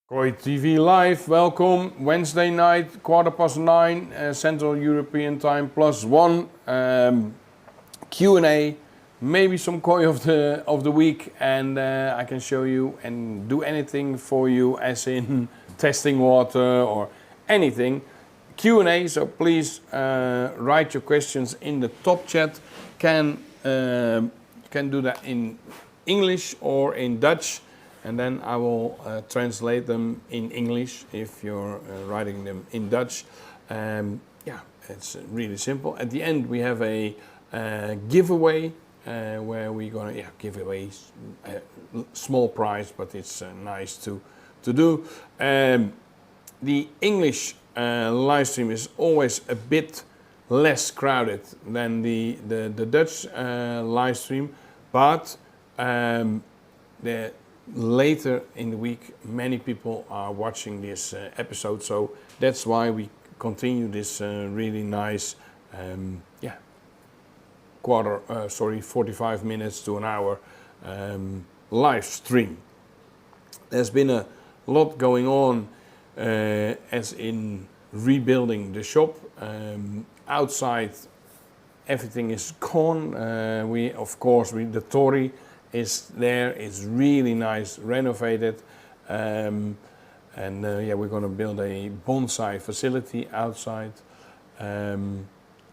KOI TV Live, welcome. Wednesday night, 9:15, Central European Time, +1. Q&A, maybe some KOI of the week, and I can show you and do anything for you, as in testing water or anything. Q&A, so please write your questions in the top chat. Can do that in English or in Dutch. And then I will translate them in English if you're writing them in Dutch. Yeah, it's really simple. At the end we have a giveaway where we're gonna give away a small prize, but it's nice to do. The English live stream is always a bit less crowded than the Dutch live stream, but later in the week many people are watching this episode, so that's why we continue this really nice 45 minutes to an hour live stream. There's been a lot going on as in rebuilding the shop. Outside everything is gone. The Tory is there. It's really nice, renovated, and we're going to build a bonsai facility outside, and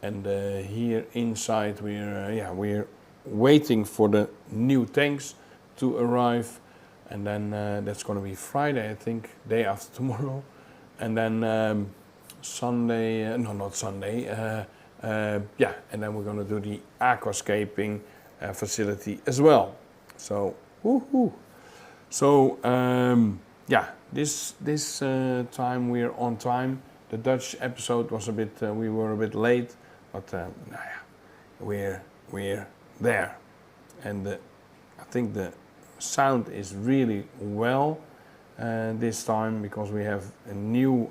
here inside we're waiting for the new tanks to arrive, and then that's going to be Friday, I think, day after tomorrow, and then Sunday, not Sunday, and then we're going to do the aquascaping facility as well. So, woohoo! So, this time we're on time. The Dutch episode was we were a bit late, but we're there, and I think the sound is really well this time, because we have a new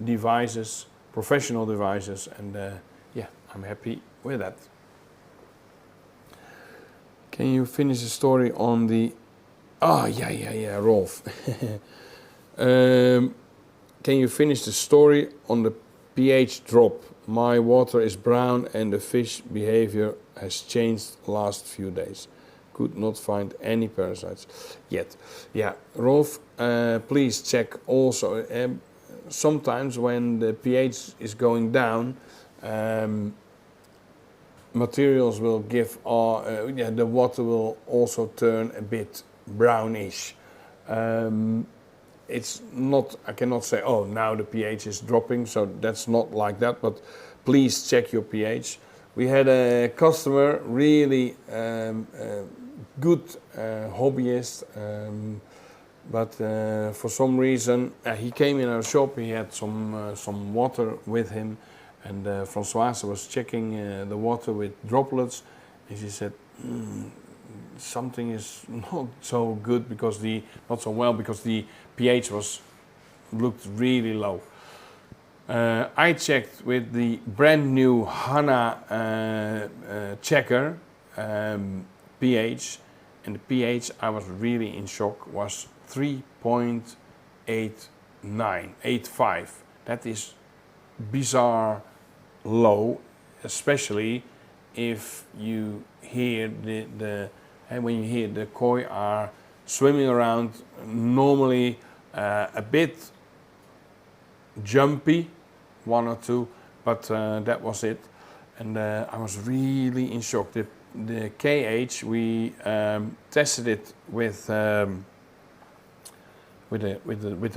devices, professional devices, and I'm happy with that. Can you finish the story on the... Rolf. Can you finish the story on the pH drop? My water is brown and the fish behavior has changed last few days. Could not find any parasites yet. Yeah, Rolf, please check also. Sometimes when the pH is going down, materials will give, the water will also turn a bit brownish. It's not, I cannot say, oh, now the pH is dropping, so that's not like that, but please check your pH. We had a customer, really good hobbyist, but for some reason he came in our shop. He had some water with him, and Françoise was checking the water with droplets, and she said something is not so good, because the pH looked really low. I checked with the brand new HANA checker pH, and the pH, I was really in shock, was 3.85. That is bizarre low, especially if you hear when you hear the koi are swimming around, normally a bit jumpy, one or two, but that was it, and I was really in shock. The KH, we tested it with the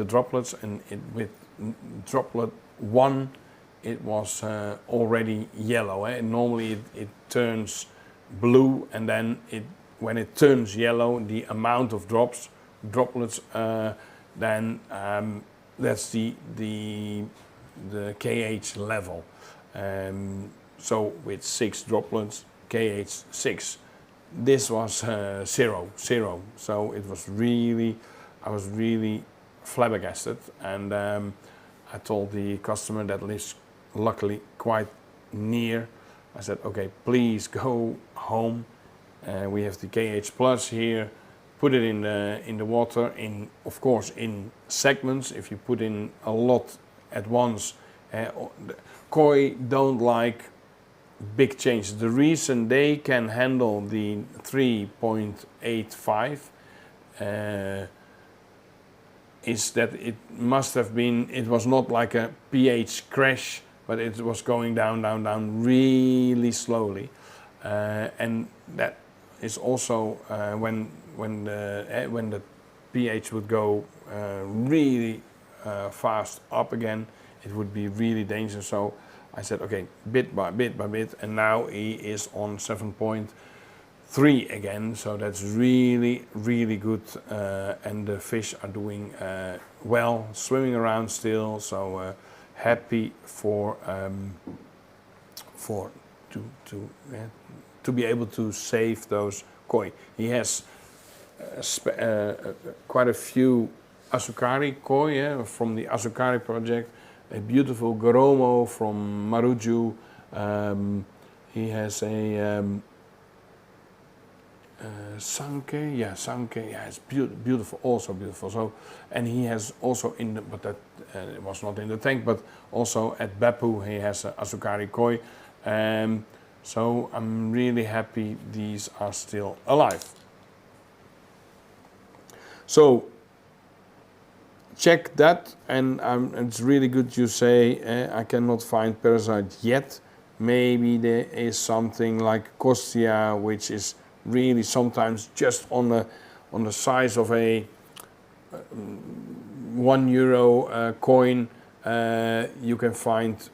droplets, and with droplet 1 it was already yellow. Normally it turns blue, and then when it turns yellow, the amount of droplets, then that's the KH level. So with 6 droplets, KH 6. This was 0. So it was really, I was really flabbergasted, and I told the customer that lives luckily quite near. I said, okay, please go home. We have the KH Plus here. put it in the water, of course in segments. If you put in a lot at once, the koi don't like big changes. The reason they can handle the 3.85 is that it was not like a pH crash, but it was going down really slowly, and that is also when the pH would go really fast up again, it would be really dangerous. So I said, okay, bit by bit, and now he is on 7.3 again, so that's really good, and the fish are doing well, swimming around still, so happy to be able to save those koi. He has quite a few Asukari koi from the Asukari project, a beautiful Goromo from Maruju. He has a Sanke, it's beautiful, also beautiful. So, and he has also but that it was not in the tank, but also at Beppu he has a Asukari koi. So I'm really happy these are still alive. So check that, and it's really good you say I cannot find parasite yet. Maybe there is something like Costia, which is really sometimes just on the size of a €1 coin. You can find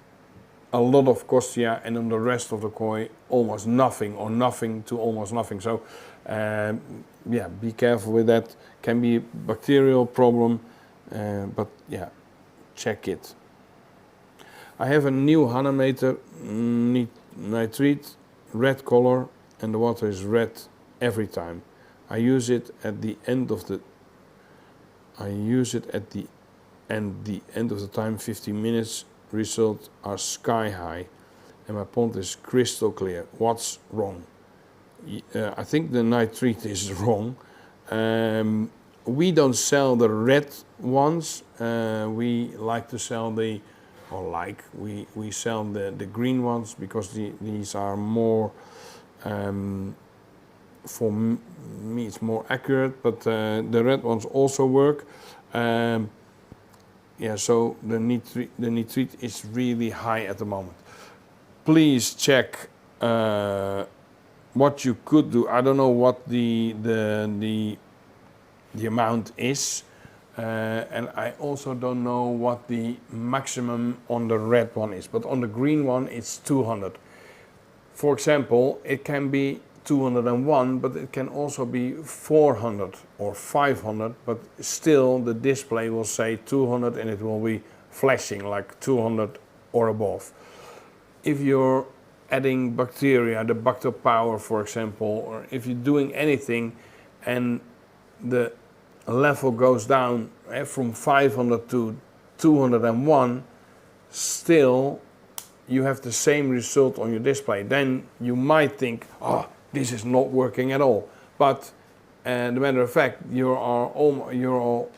a lot of Costia, and on the rest of the koi almost nothing, or nothing to almost nothing. So yeah, be careful with that. Can be a bacterial problem, but yeah, check it. I have a new Hanameter nitrate, red color, and the water is red every time. I use it at the end of the time, 15 minutes. Results are sky high, and my pond is crystal clear. What's wrong? I think the nitrate is wrong. We don't sell the red ones. We like to sell we sell the green ones, because these are more, for me it's more accurate, but the red ones also work. Yeah, so the nitrate is really high at the moment. Please check what you could do. I don't know what the amount is, and I also don't know what the maximum on the red one is, but on the green one it's 200. For example, it can be 201, but it can also be 400 or 500, but still the display will say 200, and it will be flashing like 200 or above. If you're adding bacteria, the bacter power, for example, or if you're doing anything and the level goes down from 500 to 201, still you have the same result on your display. Then you might think, oh, this is not working at all. But the matter of fact, you're all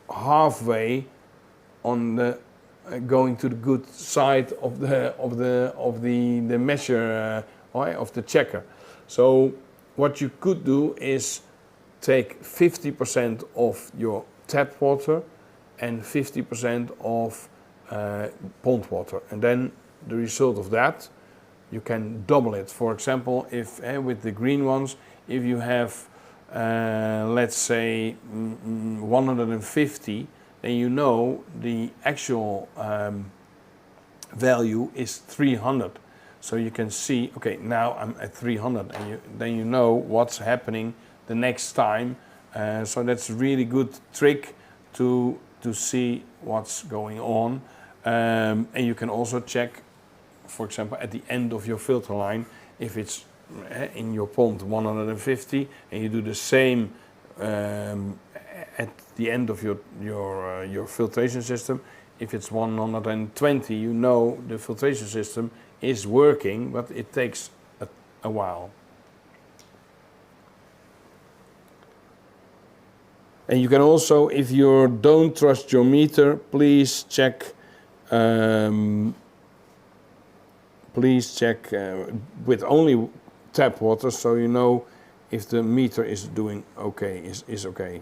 halfway on the going to the good side of the measure of the checker. So what you could do is take 50% of your tap water and 50% of pond water, and then the result of that, you can double it. For example, if with the green ones, if you have let's say 150, then you know the actual value is 300. So you can see, okay, now I'm at 300, and then you know what's happening the next time. So that's a really good trick to see what's going on. And you can also check, for example, at the end of your filter line, if it's in your pond 150, and you do the same at the end of your filtration system. If it's 120, you know the filtration system is working, but it takes a while. And you can also, if you don't trust your meter, please check with only tap water, so you know if the meter is doing okay, is okay.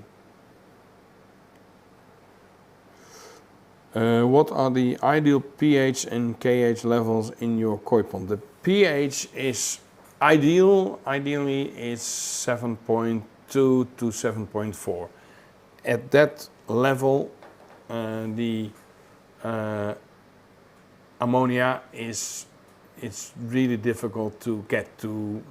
What are the ideal pH and KH levels in your koi pond? The pH is ideally is 7.2 to 7.4. At that level, the ammonia it's really difficult to get to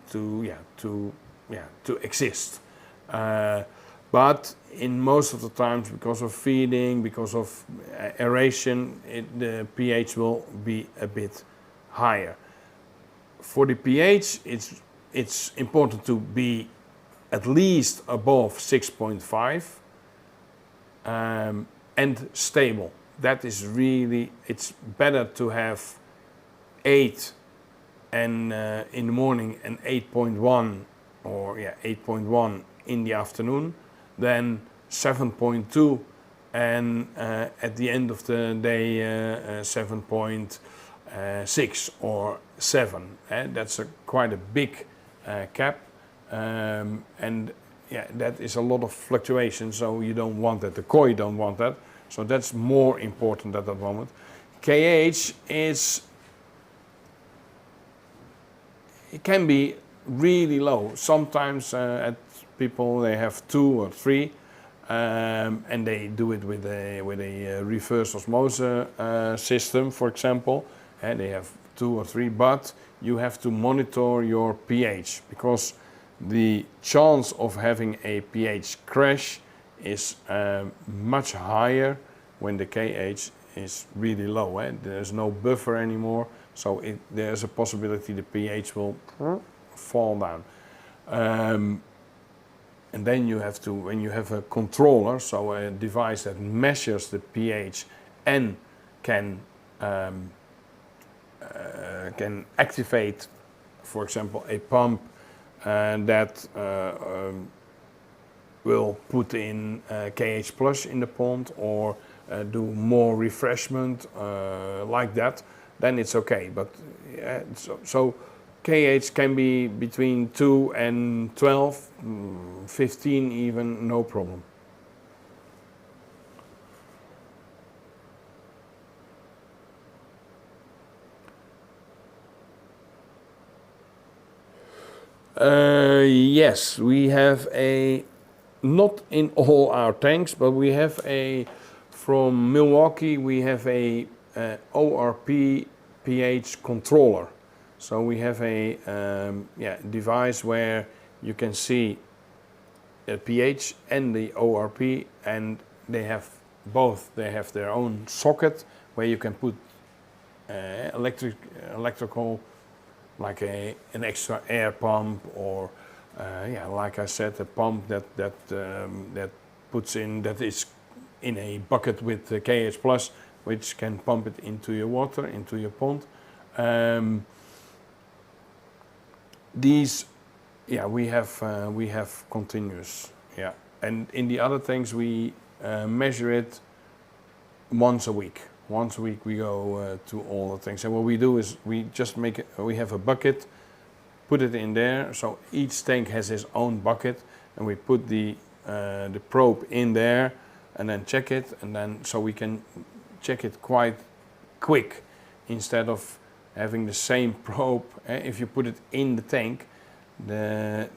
exist. But in most of the times, because of feeding, because of aeration, the pH will be a bit higher. For the pH, it's important to be at least above 6.5 and stable. That is really, it's better to have 8 and in the morning and 8.1 or 8.1 in the afternoon, then 7.2 and at the end of the day 7.6 or 7. That's quite a big cap, and that is a lot of fluctuation, so you don't want that. The koi don't want that, so that's more important at that moment. KH is, it can be really low. Sometimes at people they have 2 or 3, and they do it with a reverse osmosis system, for example. And they have 2 or 3, but you have to monitor your pH, because the chance of having a pH crash is much higher when the KH is really low. There's no buffer anymore, so there's a possibility the pH will fall down. And then you have to, when you have a controller, so a device that measures the pH and can activate, for example, a pump that will put in KH plus in the pond, or do more refreshment like that, then it's okay. But so KH can be between 2 and 12, 15 even, no problem. Yes, we have not in all our tanks, but we have from Milwaukee, we have a ORP pH controller. So we have a device where you can see the pH and the ORP, and they have both. They have their own socket where you can put electrical, like an extra air pump, or like I said, a pump that puts in, that is in a bucket with the KH plus, which can pump it into your water, into your pond. These, we have continuous, and in the other things we measure it once a week. Once a week we go to all the things, and what we do is we just we have a bucket, put it in there. So each tank has its own bucket, and we put the probe in there, and then check it, and then so we can check it quite quick, instead of having the same probe. If you put it in the tank, the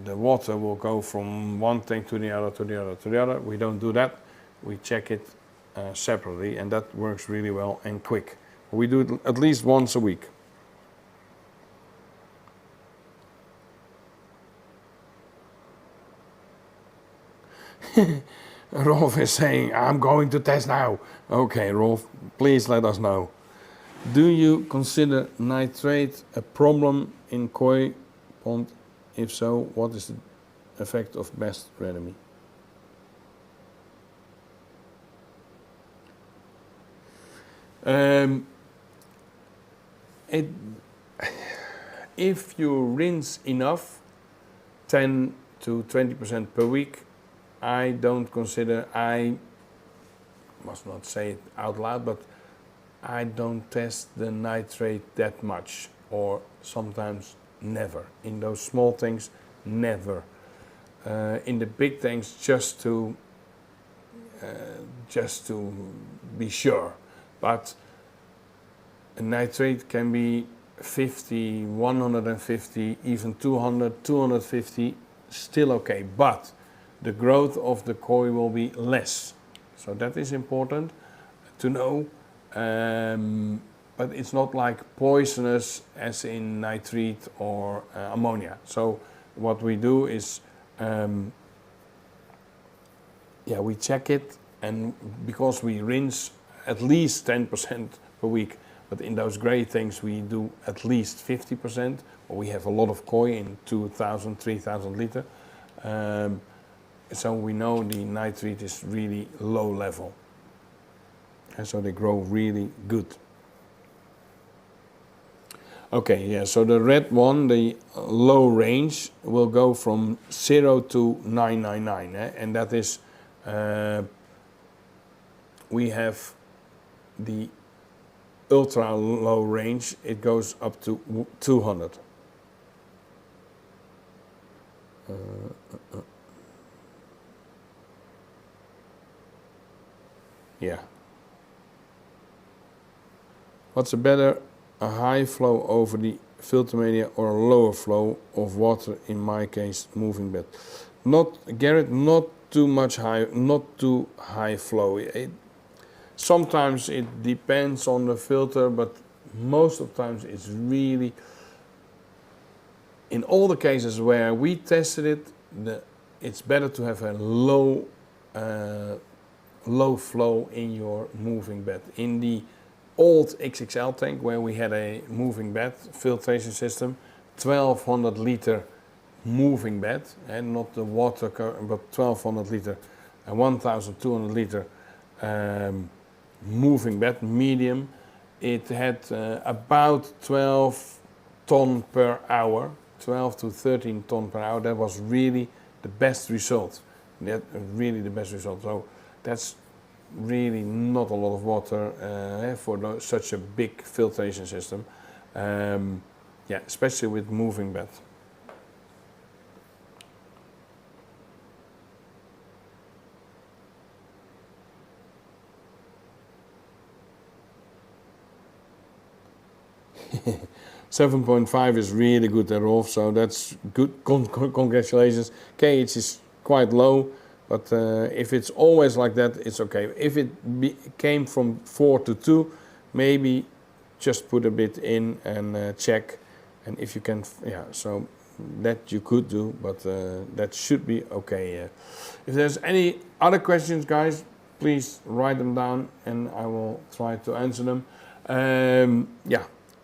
water will go from one tank to the other, to the other, to the other. We don't do that. We check it separately, and that works really well and quick. We do it at least once a week. Rolf is saying, I'm going to test now. Okay, Rolf, please let us know. Do you consider nitrate a problem in koi pond? If so, what is the effect of best remedy? If you rinse enough, 10 to 20% per week, I don't consider, I must not say it out loud, but I don't test the nitrate that much, or sometimes never. In those small things, never. In the big things, just to be sure. But a nitrate can be 50, 150, even 200, 250, still okay. But the growth of the koi will be less. So that is important to know. But it's not like poisonous as in nitrate or ammonia. So what we do is, we check it, and because we rinse at least 10% per week, but in those gray things we do at least 50%, or we have a lot of koi in 2,000, 3,000 liter. So we know the nitrate is really low level. And so they grow really good. Okay, yeah, so the red one, the low range, will go from 0 to 999, and that is, we have the ultra low range, it goes up to 200. Yeah. What's a better, a high flow over the filter media or a lower flow of water, in my case, moving bed? Garrett, not too much high, not too high flow. Sometimes it depends on the filter, but most of the times it's really, in all the cases where we tested it, it's better to have a low flow in your moving bed. In the old XXL tank where we had a moving bed filtration system, 1200 liter moving bed, and not the water, but 1200 liter and 1200 liter moving bed, medium. It had about 12 ton per hour, 12 to 13 ton per hour. That was really the best result. So that's really not a lot of water for such a big filtration system. Especially with moving bed. .5 is really good at Rolf, so that's good. Congratulations. KH is quite low, but if it's always like that, it's okay. If it came from 4 to 2, maybe just put a bit in and check. And if you can, so that you could do, but that should be okay. If there's any other questions, guys, please write them down and I will try to answer them.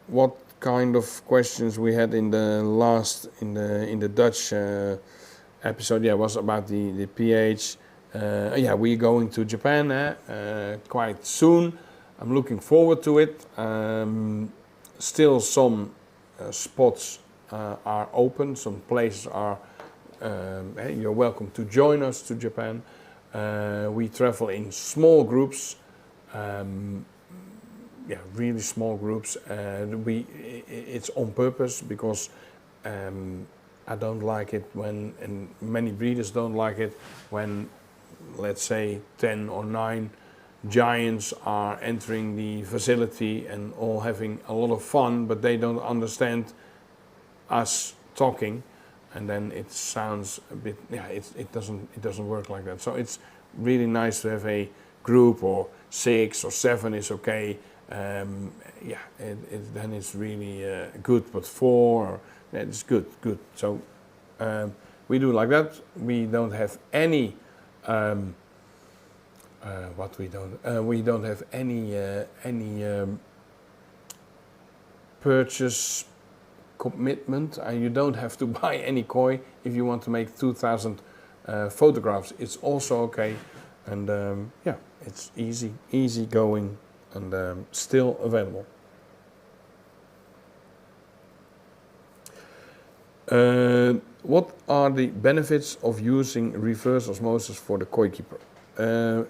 What kind of questions we had in the last, in the Dutch episode, was about the pH. We're going to Japan quite soon. I'm looking forward to it. Still some spots are open, some places are, you're welcome to join us to Japan. We travel in small groups, really small groups. It's on purpose because I don't like it when, and many breeders don't like it when, let's say, 10 or 9 giants are entering the facility and all having a lot of fun, but they don't understand us talking, and then it sounds a bit, it doesn't work like that. So it's really nice to have a group, or 6 or 7 is okay. Then it's really good, but 4, it's good. So we do like that. We don't have any. We don't have any purchase commitment. You don't have to buy any koi if you want to make 2,000 photographs. It's also okay, and it's easy going. And still available. what are the benefits of using reverse osmosis for the koi keeper?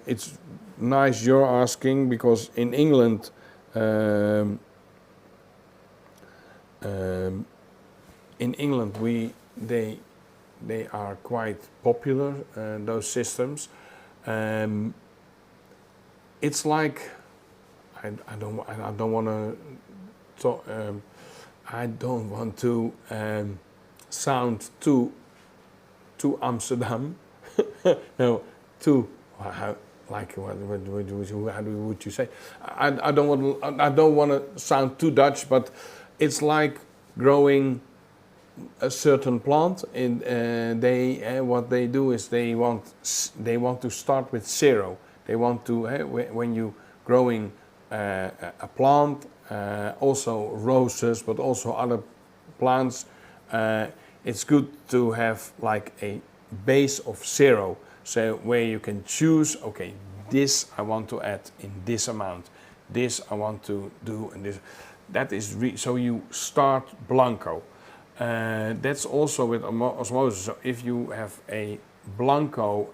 It's nice you're asking, because in England, they are quite popular, those systems. It's like, I don't want to talk, I don't want to sound too Amsterdam. No, too like what would you say? I don't want to sound too Dutch, but it's like growing a certain plant. In what they do is they want to start with zero. They want to when you growing a plant, also roses, but also other plants. It's good to have like a base of zero, so where you can choose, okay, this I want to add in this amount, this I want to do in this. That is so you start blanco. That's also with osmosis. So if you have a blanco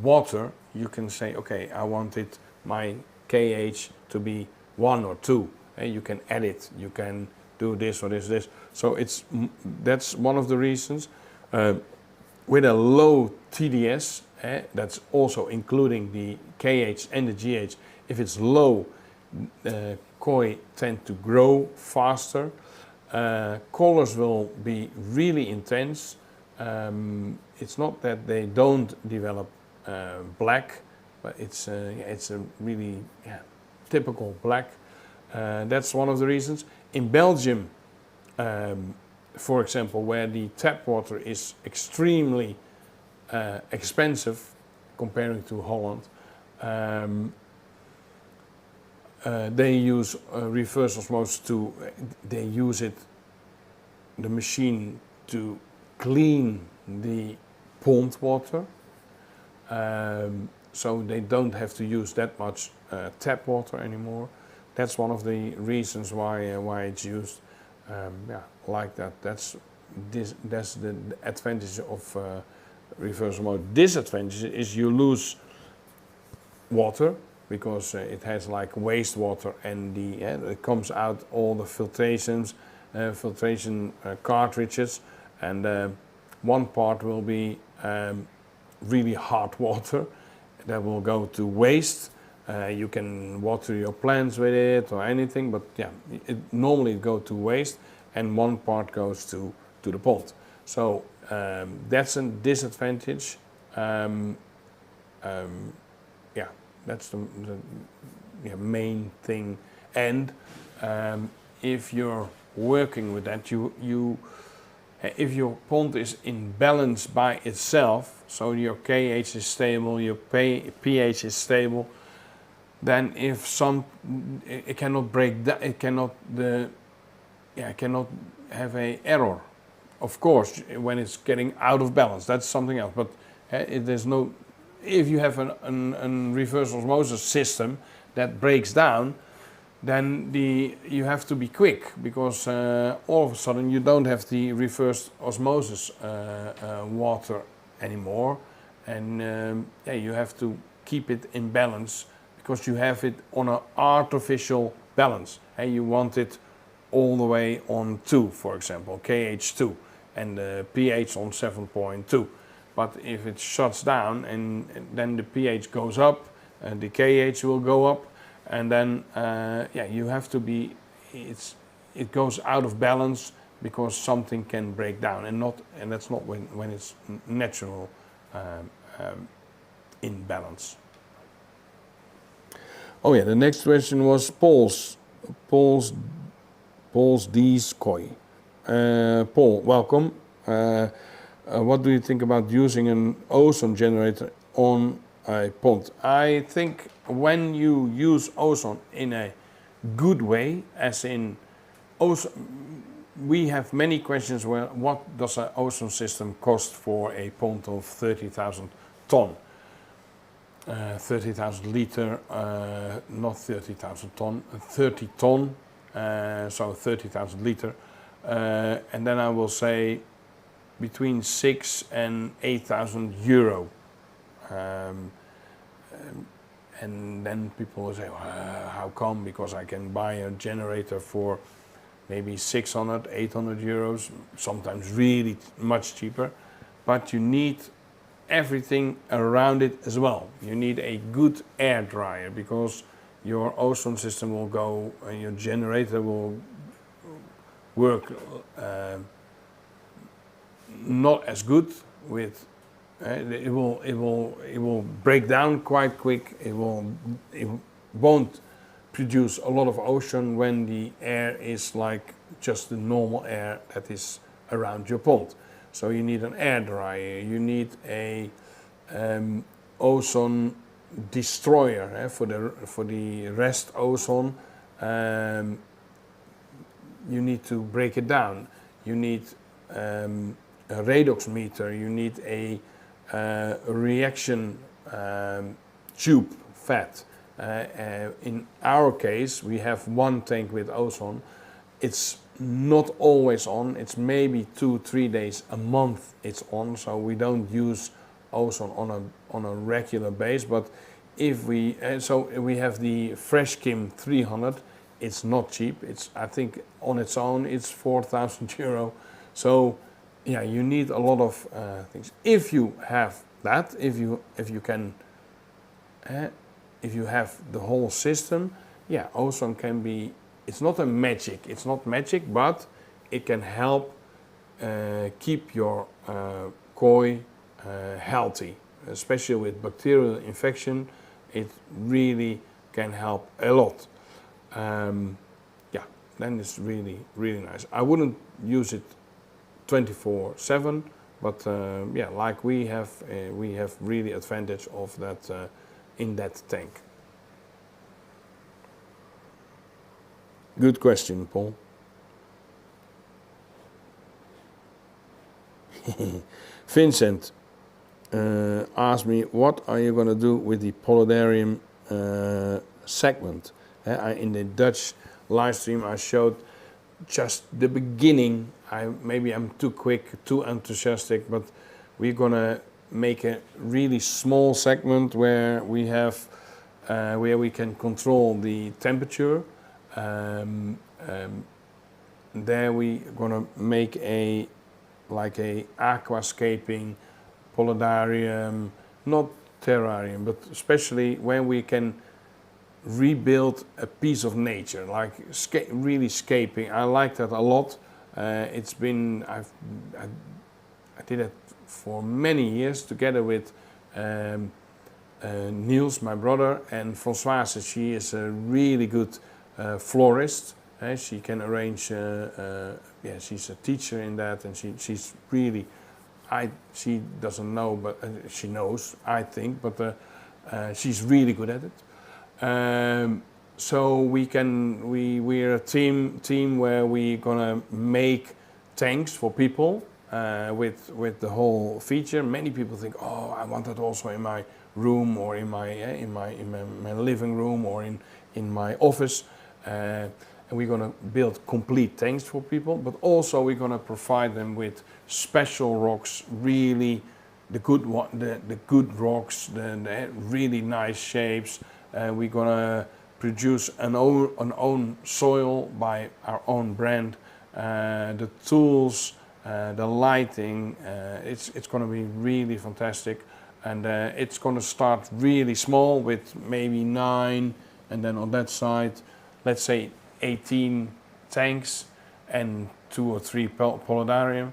water, you can say, okay, I wanted my KH to be 1 or 2. You can add it. You can do this or this. So that's one of the reasons. With a low TDS, that's also including the KH and the GH. If it's low, koi tend to grow faster. Colors will be really intense. It's not that they don't develop black, but it's a really typical black. That's one of the reasons. In Belgium, for example, where the tap water is extremely expensive comparing to Holland, they use reverse osmosis they use the machine to clean the pond water. So they don't have to use that much tap water anymore. That's one of the reasons why it's used like that. That's the advantage of reverse osmosis. Disadvantage is you lose water, because it has like wastewater, and it comes out all the filtration cartridges, and one part will be really hard water that will go to waste. You can water your plants with it or anything, but normally it goes to waste, and one part goes to the pond. So that's a disadvantage. That's the main thing. And if you're working with that, if your pond is in balance by itself, so your KH is stable, your pH is stable, then if it cannot break down, it cannot have an error. Of course, when it's getting out of balance, that's something else. But there's no. If you have a reverse osmosis system that breaks down, then you have to be quick, because all of a sudden you don't have the reverse osmosis water anymore, and you have to keep it in balance, because you have it on an artificial balance. You want it all the way on 2, for example, KH2, and the pH on 7.2. But if it shuts down, and then the pH goes up, and the KH will go up, and then you have to be. It goes out of balance because something can break down, and that's not when it's natural in balance. Oh yeah, the next question was Paul's D's koi. Paul, welcome. What do you think about using an ozone generator on a pond? I think when you use ozone in a good way, as in ozone, we have many questions where what does an ozone system cost for a pond of 30,000 ton? 30,000 liter, not 30,000 ton, 30 ton, so 30,000 liter. and then I will say between 6 and 8,000 euro. And then people will say, how come? Because I can buy a generator for maybe 600, 800 euros, sometimes really much cheaper. But you need everything around it as well. You need a good air dryer, because your ozone system will go and your generator will work not as good with it will break down quite quick. It won't produce a lot of ozone when the air is like just the normal air that is around your pond. So you need an air dryer. You need a ozone destroyer for the rest ozone. You need to break it down. You need a redox meter. You need a reaction tube fat. In our case, we have one tank with ozone. It's not always on. It's maybe 2-3 days a month it's on. So we don't use ozone on a regular base. But if we so we have the FreshKim 300. It's not cheap. It's, I think on its own it's 4,000 euro. So yeah, you need a lot of things. If you have that, if you have the whole system, yeah, ozone can be. It's not a magic. It's not magic, but it can help keep your koi healthy, especially with bacterial infection. It really can help a lot. Yeah, then it's really, really nice. I wouldn't use it 24/7, but yeah, like we have really advantage of that in that tank. Good question, Paul. Vincent asked me, what are you going to do with the polydarium segment? In the Dutch live stream I showed just the beginning. Maybe I'm too quick, too enthusiastic, but we're gonna make a really small segment where we have where we can control the temperature. There we gonna make a aquascaping polydarium, not terrarium, but especially where we can rebuild a piece of nature, like really scaping. I like that a lot. It's been I did it for many years together with Niels, my brother, and Françoise. She is a really good florist. She can arrange. Yeah, she's a teacher in that, and she's really. She doesn't know, but she knows, I think. But she's really good at it. So we're a team where we're gonna make tanks for people with the whole feature. Many people think, oh, I want that also in my room or in my living room or in my office. And we're gonna build complete tanks for people, but also we're gonna provide them with special rocks, really the good rocks, the really nice shapes. We're gonna produce an own soil by our own brand. The tools, the lighting, it's gonna be really fantastic. And it's gonna start really small with maybe 9, and then on that side, let's say 18 tanks and 2 or 3 polydaria.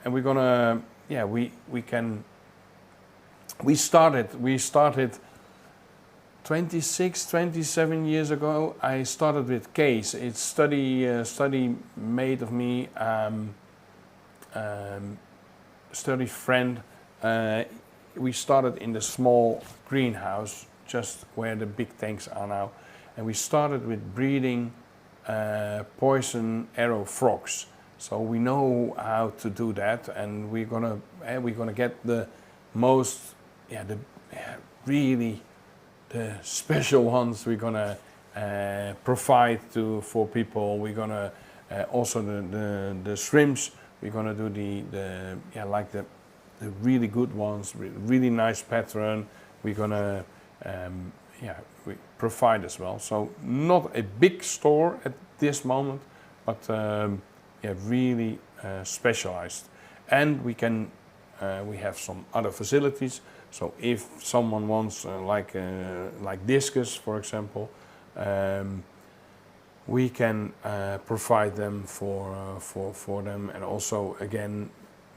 And we're gonna, yeah, we started 27 years ago. I started with Case. It's study mate of me, study friend. We started in the small greenhouse, just where the big tanks are now, and we started with breeding poison arrow frogs. So we know how to do that, and we're gonna get the most, really the special ones. We're gonna provide for people. We're gonna Also the shrimps, we're gonna do the really good ones, really nice pattern. We're gonna we provide as well. So not a big store at this moment, but really specialized. And we have some other facilities. So if someone wants like discus, for example, we can provide them for them, and also again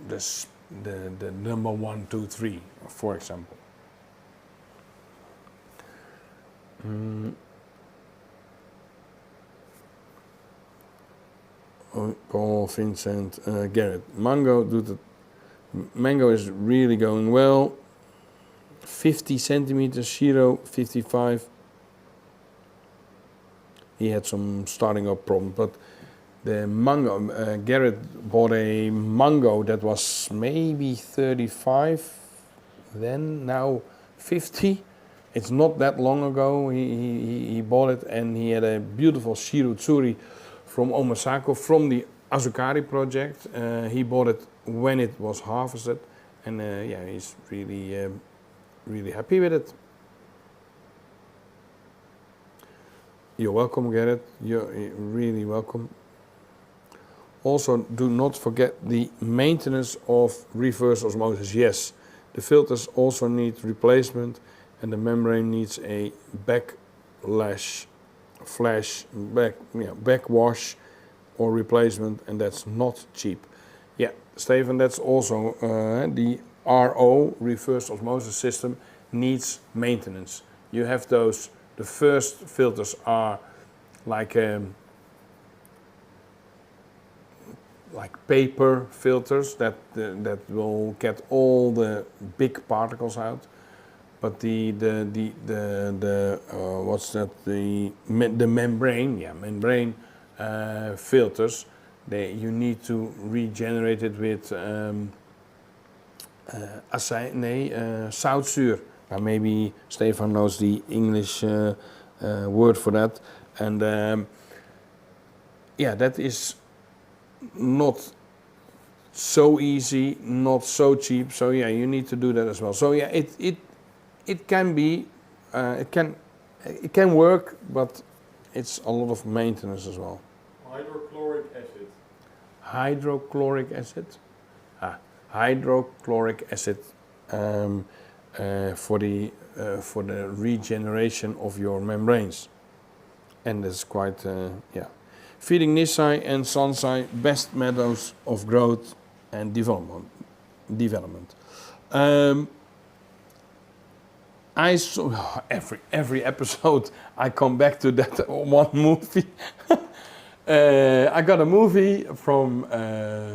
the number 1, 2, 3, for example. Paul, Vincent, Garrett. Mango is really going well. 50 centimeters, Shiro 55. He had some starting up problem, but the mango, Garrett bought a mango that was maybe 35, then now 50. It's not that long ago he bought it, and he had a beautiful Shirutsuri from Omasako, from the Azukari project. He bought it when it was harvested, and he's really happy with it. You're welcome, Garrett. You're really welcome. Also, do not forget the maintenance of reverse osmosis. Yes, the filters also need replacement, and the membrane needs a backwash or replacement, and that's not cheap. Yeah, Stephen, that's also the RO, reverse osmosis system, needs maintenance. You have those. The first filters are like paper filters that will get all the big particles out. But the membrane filters, you need to regenerate it with zoutzuur. Maybe Stefan knows the English word for that, and that is not so easy, not so cheap. So you need to do that as well. So it can be, it can work, but it's a lot of maintenance as well. Hydrochloric acid. Hydrochloric acid. Hydrochloric acid. For the regeneration of your membranes, and that's quite Feeding Nisai and Sansai, best meadows of growth and development. I saw every episode I come back to that one movie. I got a movie from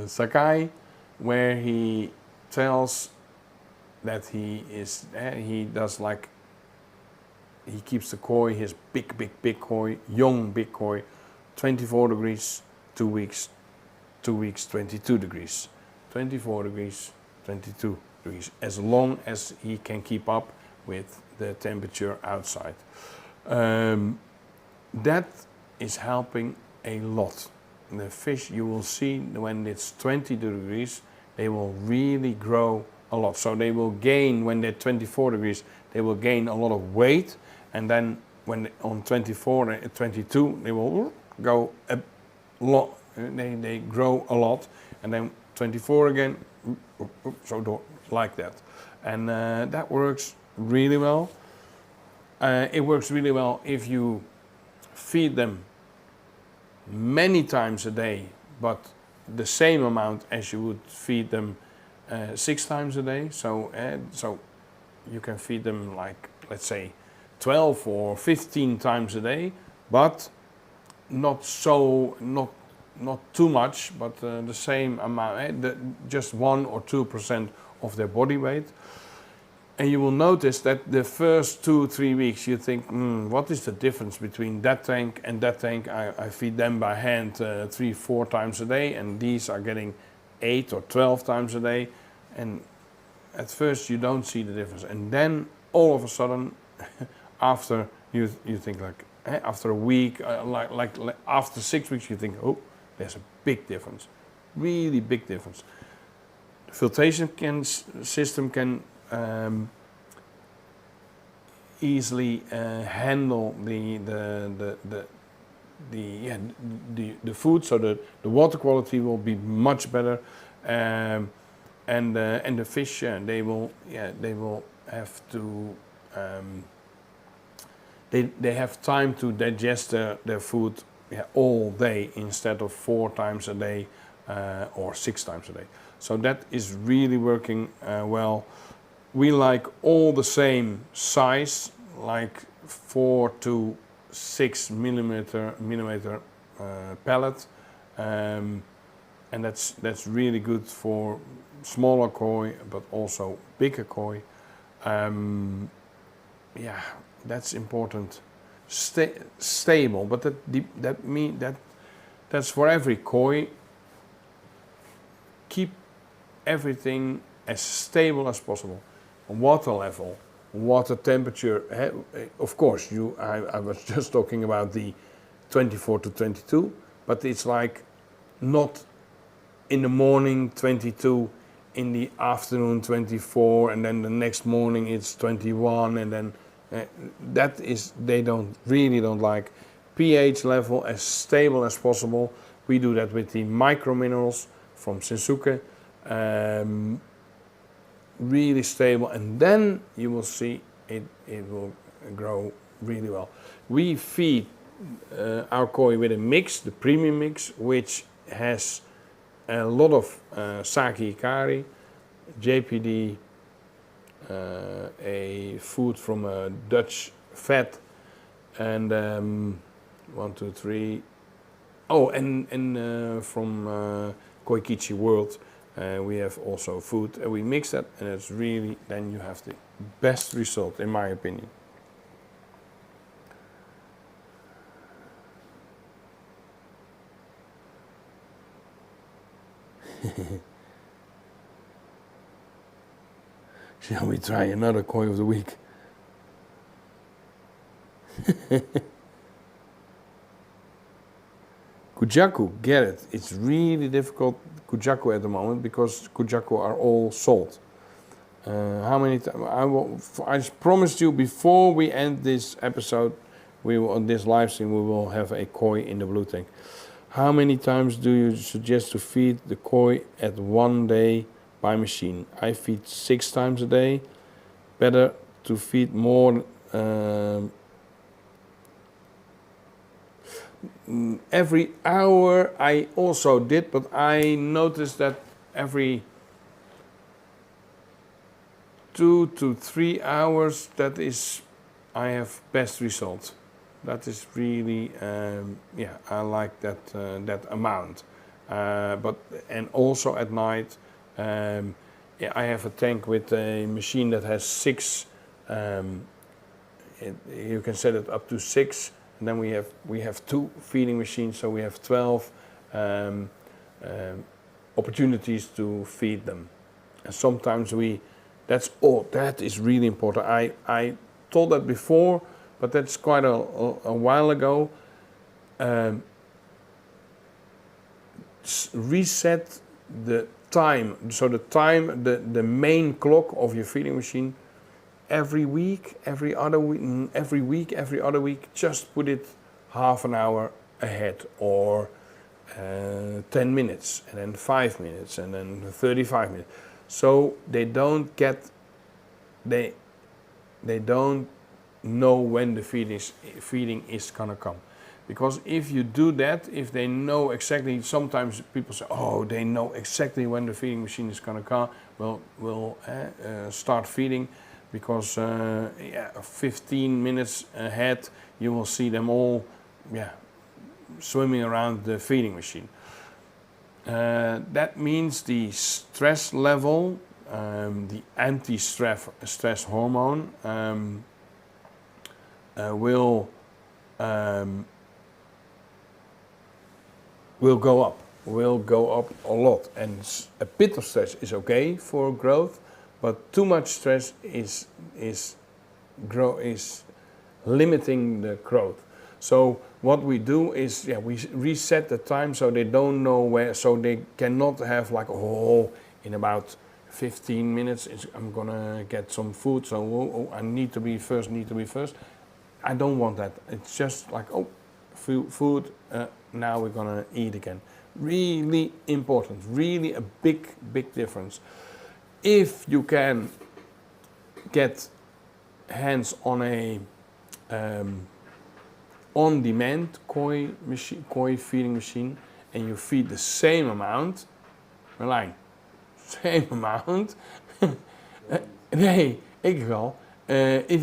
Sakai where he tells that he keeps the koi, his big koi, young big koi, 24 degrees, 2 weeks, 2 weeks, 22 degrees, 24 degrees, 22 degrees, as long as he can keep up with the temperature outside. That is helping a lot. The fish, you will see when it's 20 degrees, they will really grow a lot. So they will gain, when they're 24 degrees, they will gain a lot of weight, and then when on 24 and 22, they will go a lot. They grow a lot, and then 24 again, so like that, and that works really well. It works really well if you feed them many times a day, but the same amount as you would feed them 6 times a day. So you can feed them, like, let's say 12 or 15 times a day, but not too much, but the same amount, just 1 or 2% of their body weight. And you will notice that the first 2-3 weeks you think, what is the difference between that tank and that tank? I feed them by hand 3-4 times a day, and these are getting 8 or 12 times a day. And at first you don't see the difference, and then all of a sudden, after you think, like after a week, like after 6 weeks, you think, oh, There's a big difference, really big difference. The filtration system can easily handle the food, so the water quality will be much better, and the fish they will have to they have time to digest their food all day instead of 4 times a day or 6 times a day. So that is really working well. We like all the same size, like 4 to 6 millimeter pellet, and that's really good for smaller koi, but also bigger koi. Yeah, that's important. Stable, but that's for every koi. Keep everything as stable as possible. Water level, water temperature. Of course, I was just talking about the 24 to 22, but it's like not in the morning 22, in the afternoon 24, and then the next morning it's 21, and then they don't like. pH level as stable as possible. We do that with the micro minerals from Sensuke. Really stable, and then you will see it will grow really well. We feed our koi with a mix, the premium mix, which has a lot of sake ikari, JPD, a food from a Dutch vet, and 1, 2, 3. Oh, and from Koikichi World, we have also food, and we mix that, and it's really, then you have the best result, in my opinion. Shall we try another koi of the week? Kujaku, get it. It's really difficult, Kujaku at the moment, because Kujaku are all sold. How many times? I promised you before we end this episode, on this live stream, we will have a koi in the blue tank. How many times do you suggest to feed the koi at one day by machine? I feed 6 times a day. Better to feed more. Every hour I also did, but I noticed that every 2 to 3 hours, that is, I have best results. That is really, I like that amount. And also at night, I have a tank with a machine that has 6. You can set it up to 6. And then we have 2 feeding machines, so we have 12 opportunities to feed them. And sometimes that is really important. I told that before, but that's quite a while ago. Reset the time, so the main clock of your feeding machine. Every week, every other week, just put it half an hour ahead, or 10 minutes, and then 5 minutes, and then 35 minutes. So they don't know when the feeding is gonna come. Because if you do that, if they know exactly, sometimes people say, oh, they know exactly when the feeding machine is gonna come, we'll start feeding. Because 15 minutes ahead, you will see them all swimming around the feeding machine. That means the stress level, the anti-stress hormone, will go up. Will go up a lot, and a bit of stress is okay for growth. But too much stress is limiting the growth. So what we do is, we reset the time so they don't know where, so they cannot have like, oh, in about 15 minutes I'm gonna get some food, so I need to be first. I don't want that. It's just like, oh, food, now we're gonna eat again. Really important, really a big difference. If you can get hands on a on-demand koi feeding machine, and you feed the same amount, same amount. Nee, ik wel. If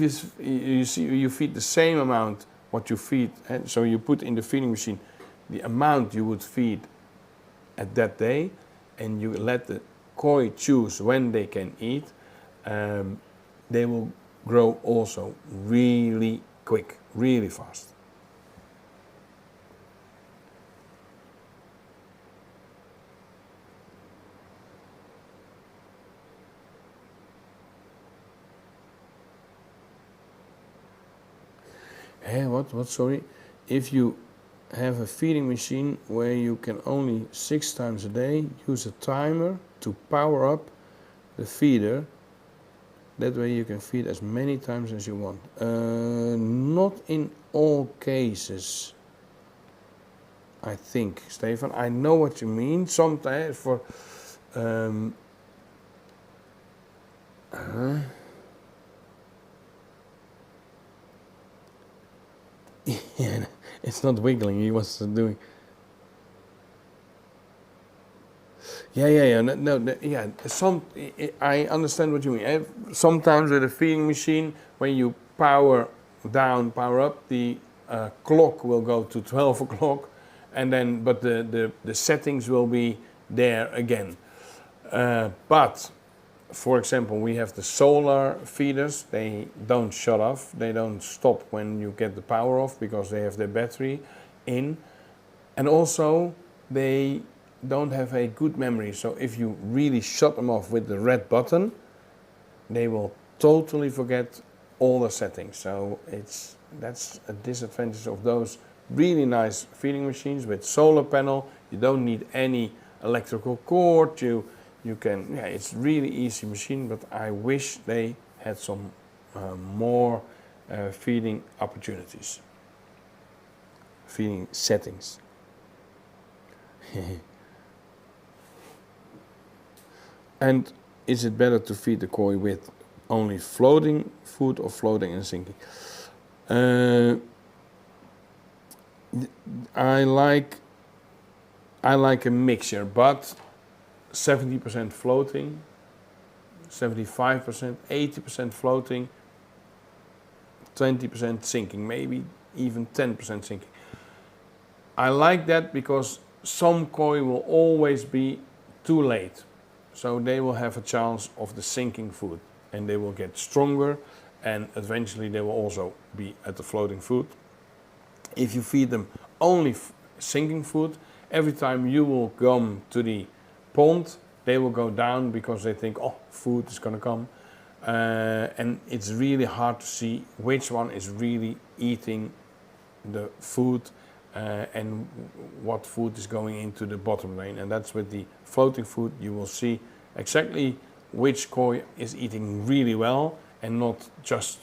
you feed the same amount what you feed, so you put in the feeding machine the amount you would feed at that day, and you let the koi choose when they can eat, they will grow also really quick, really fast. What, sorry? If you have a feeding machine where you can only 6 times a day use a timer to power up the feeder, that way you can feed as many times as you want. Not in all cases, I think, Stefan. I know what you mean. Sometimes for yeah, it's not wiggling. He was doing. Yeah. No, yeah. I understand what you mean. Sometimes with a feeding machine, when you power down, power up, the clock will go to 12 o'clock, and then but the settings will be there again. But for example, we have the solar feeders. They don't shut off. They don't stop when you get the power off because they have their battery in. And also, they don't have a good memory. So if you really shut them off with the red button, they will totally forget all the settings. So that's a disadvantage of those really nice feeding machines with solar panel. You don't need any electrical cord. You can, it's really easy machine, but I wish they had some more feeding opportunities, feeding settings. And is it better to feed the koi with only floating food or floating and sinking? I like a mixture, but 70% floating, 75%, 80% floating, 20% sinking, maybe even 10% sinking. I like that because some koi will always be too late. So they will have a chance of the sinking food, and they will get stronger, and eventually they will also be at the floating food. If you feed them only sinking food, every time you will come to the pond, they will go down because they think, oh, food is going to come. And it's really hard to see which one is really eating the food and what food is going into the bottom lane. And that's with the floating food. You will see exactly which koi is eating really well and not just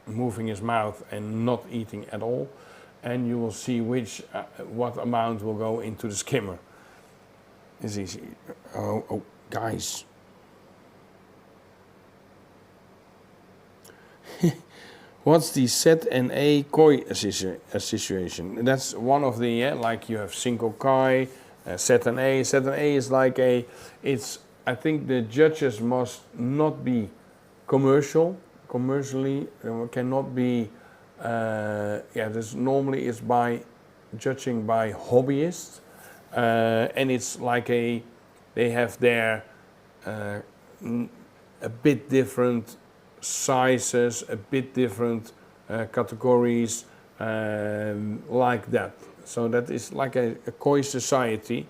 moving his mouth and not eating at all. And you will see what amount will go into the skimmer. It's easy. Oh, guys. What's the CET koi association? That's one of the, like you have single koi, CET. CET is like I think the judges must not be commercially, cannot be, this normally is by judging by hobbyists. And it's like they have their a bit different sizes, a bit different categories, like that. So that is like a koi society.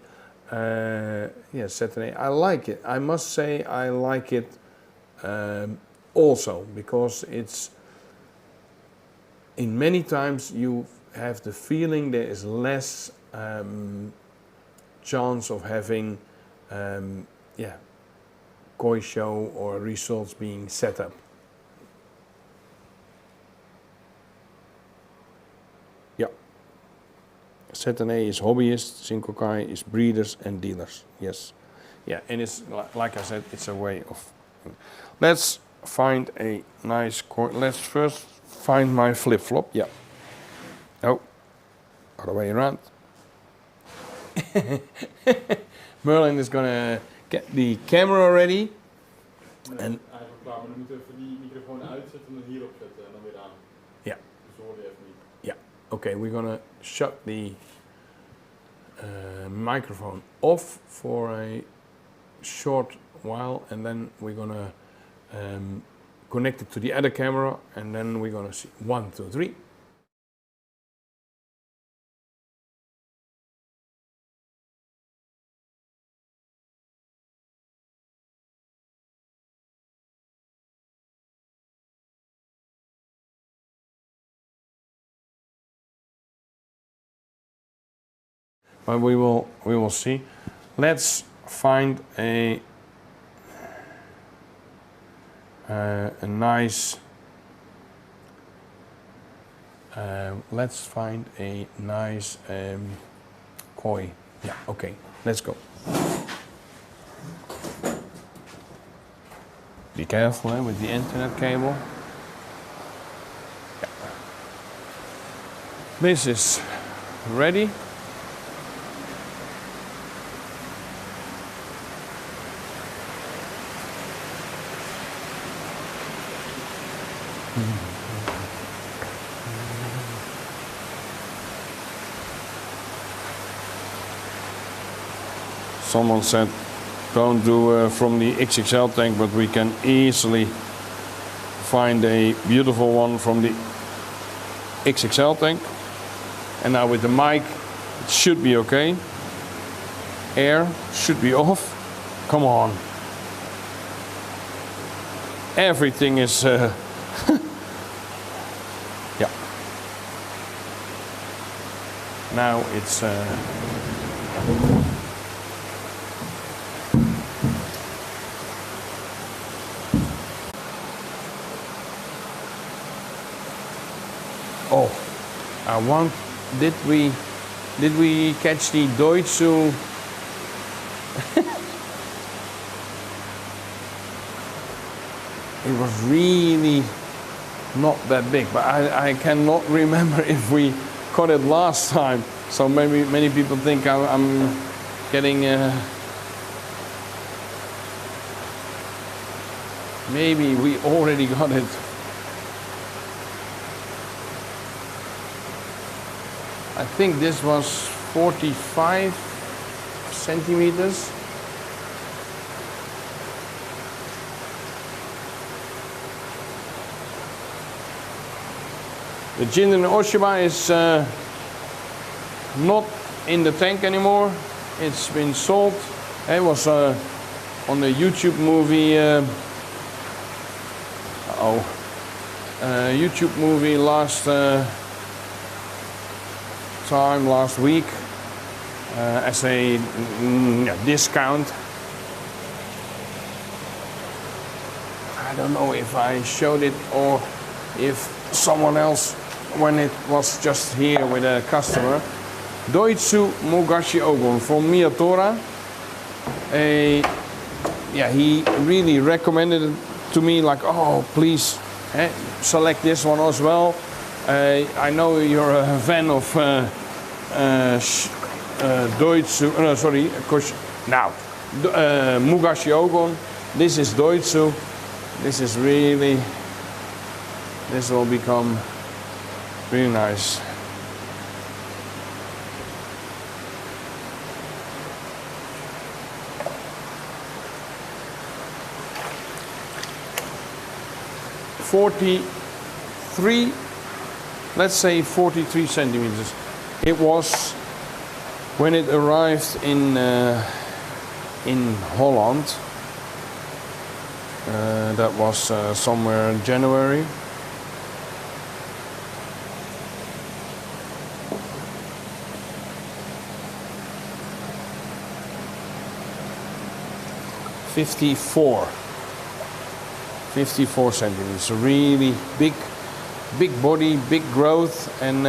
Saturday. I like it. I must say I like it also because it's in many times you have the feeling there is less chance of having KOI show or results being set up. Yeah. ZNA is hobbyists, Sinkokai is breeders and dealers. Yes. Yeah, and it's like I said, it's a way of. Let's find a nice KOI. Let's first find my flip flop. Yeah. Oh, other way around. Merlin is gonna get the camera ready. Nee, En eigenlijk klaar, maar dan moeten we even die microfoon uitzetten en dan hierop zetten en dan weer aan. Ja. Dus we horen je even niet. Yeah, okay, we're gonna shut the microphone off for a short while, and then we're gonna connect it to the other camera, and then we're gonna see 1, 2, 3. But we will see. Let's find a nice. Let's find a nice KOI. Yeah. Okay. Let's go. Be careful with the internet cable. Yeah. This is ready. Someone said don't do from the XXL tank, but we can easily find a beautiful one from the XXL tank. And now with the mic, it should be okay. Air should be off. Come on. Everything is yeah. Now it's oh, I want. Did we catch the Deutsche? It was really not that big, but I cannot remember if we caught it last time. So maybe many people think I'm getting. Maybe we already got it. I think this was 45 centimeters. The Jinden Oshiba is not in the tank anymore. It's been sold. It was on the YouTube movie. YouTube movie last week as a discount. I don't know if I showed it or if someone else when it was just here with a customer. Doitsu Mugashi Ogon from Miyatora. He really recommended it to me, like, oh, please select this one as well. I know you're a fan of Doitsu, Mugashi Ogon. This is Doitsu. This is really, this will become really nice. (43), let's say 43 centimeters. It was when it arrived in Holland. That was somewhere in January. 54 centimeters. So really big body, big growth, and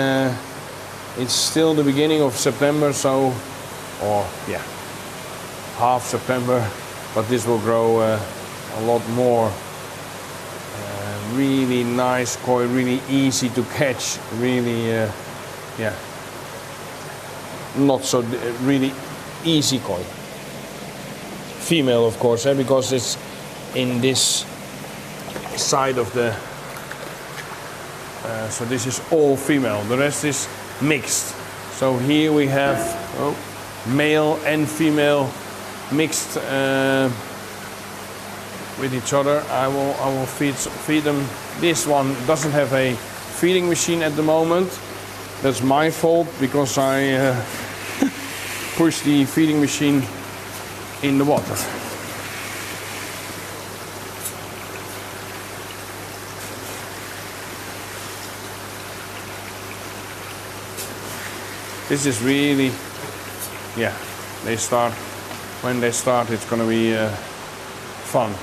it's still the beginning of September, so, or yeah, half September, but this will grow a lot more. Really nice koi, really easy to catch, really, yeah, not so, really easy koi. Female, of course, because it's in this side of the, so this is all female, the rest is mixed. So here we have male and female mixed with each other. I will feed them. This one doesn't have a feeding machine at the moment. That's my fault, because I pushed the feeding machine in the water. This is really, yeah, when they start it's gonna be fun.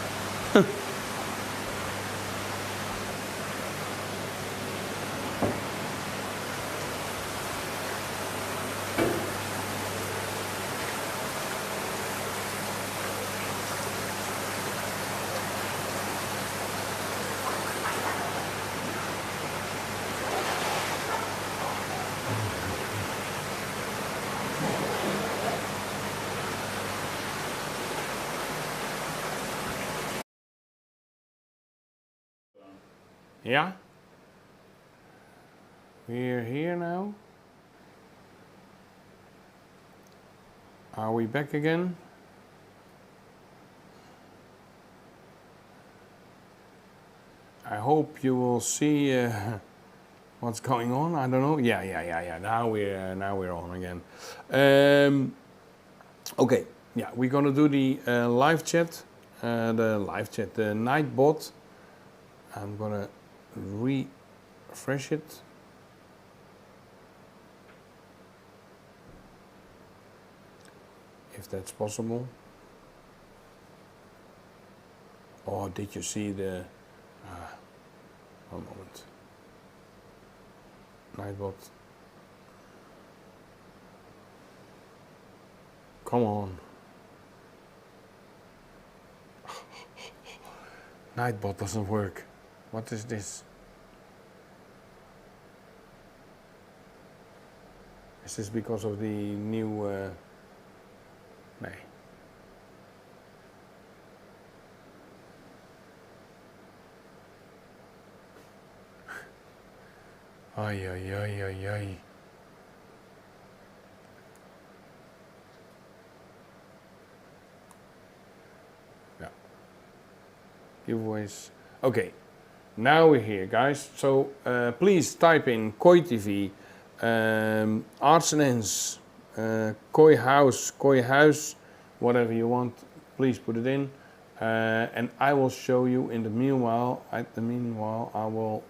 Yeah, we're here now. Are we back again? I hope you will see what's going on. I don't know. Yeah. Now we're on again. Okay. Yeah, we're gonna do the live chat. The night bot. I'm gonna refresh it. If that's possible. Or did you see the one moment. Nightbot. Come on. Nightbot doesn't work. What is this? Is this because of the new nee. Ai. Yeah. Giveaways. Okay. Now we're here, guys. So please type in Koi TV, Arts and Ends, Koi House, whatever you want. Please put it in, and I will show you. In the meanwhile, I will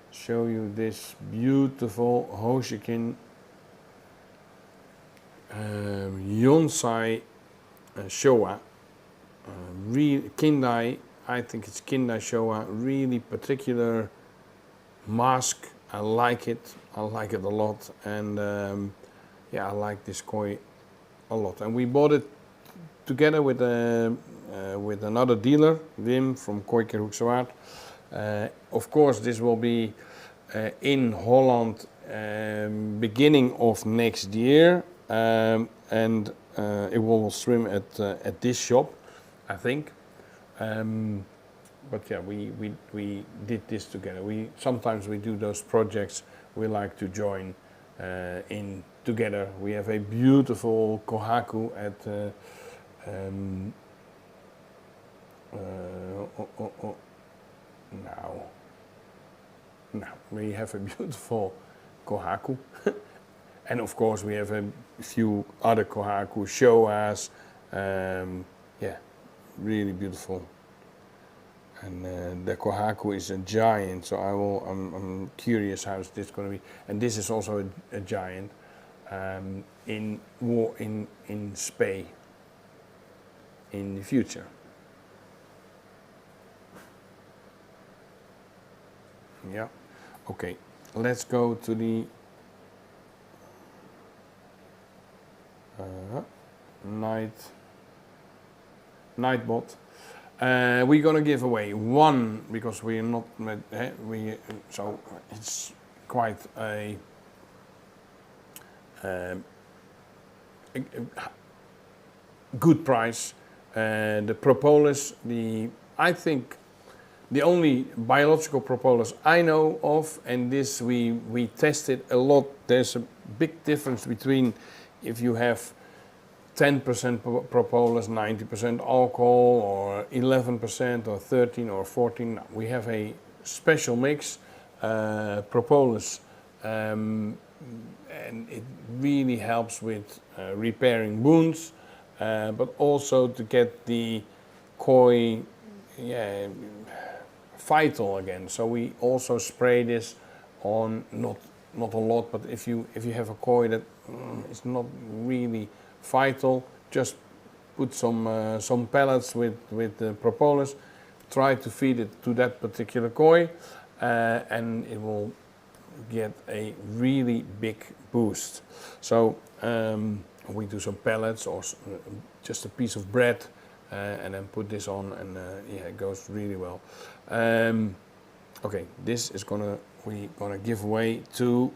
show you this beautiful Hoshikin Yonsei Showa, Kindai. I think it's Kindai Showa, really particular mask. I like it a lot, and yeah, I like this koi a lot. And we bought it together with another dealer, Wim from Koi Kerhoeksewaard. Of course, this will be in Holland beginning of next year, and it will swim at this shop, I think. But yeah, we did this together. Sometimes we do those projects. We like to join in together. We have a beautiful kohaku at now we have a beautiful kohaku, and of course we have a few other kohaku showas. Yeah, really beautiful. And the kohaku is a giant, so I'm curious how this going to be. And this is also a giant in Spey. in the future. Yeah, okay, let's go to the Nightbot. We're gonna give away one because we're not so it's quite a good price. The propolis, I think the only biological propolis I know of, and this we tested a lot. There's a big difference between if you have 10% propolis, 90% alcohol, or 11%, or 13, or 14. We have a special mix, propolis, and it really helps with repairing wounds, but also to get the koi vital again. So we also spray this on, not a lot, but if you have a koi that is not really vital, just put some pellets with the propolis, try to feed it to that particular koi, and it will get a really big boost. So we do some pellets or just a piece of bread, and then put this on, and it goes really well. Okay, this is we're gonna give away to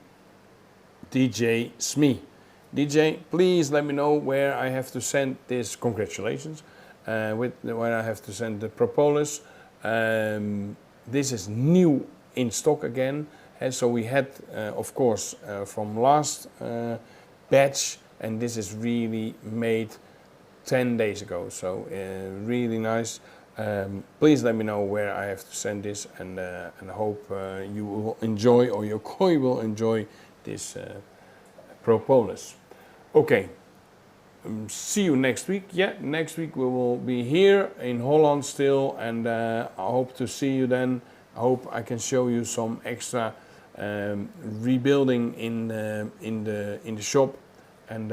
DJ Smee. DJ, please let me know where I have to send this. Congratulations, where I have to send the propolis. This is new in stock again, and so we had, of course, from last batch, and this is really made 10 days ago. So really nice. Please let me know where I have to send this, and I hope you will enjoy, or your koi will enjoy this propolis. Okay, see you next week. Yeah, next week we will be here in Holland still, and I hope to see you then. I hope I can show you some extra rebuilding in the shop, and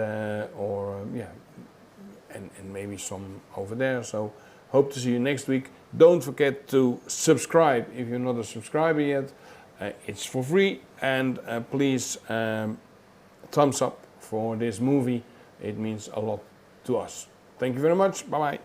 and maybe some over there. So hope to see you next week. Don't forget to subscribe if you're not a subscriber yet. It's for free, and please thumbs up for this movie. It means a lot to us. Thank you very much. Bye bye.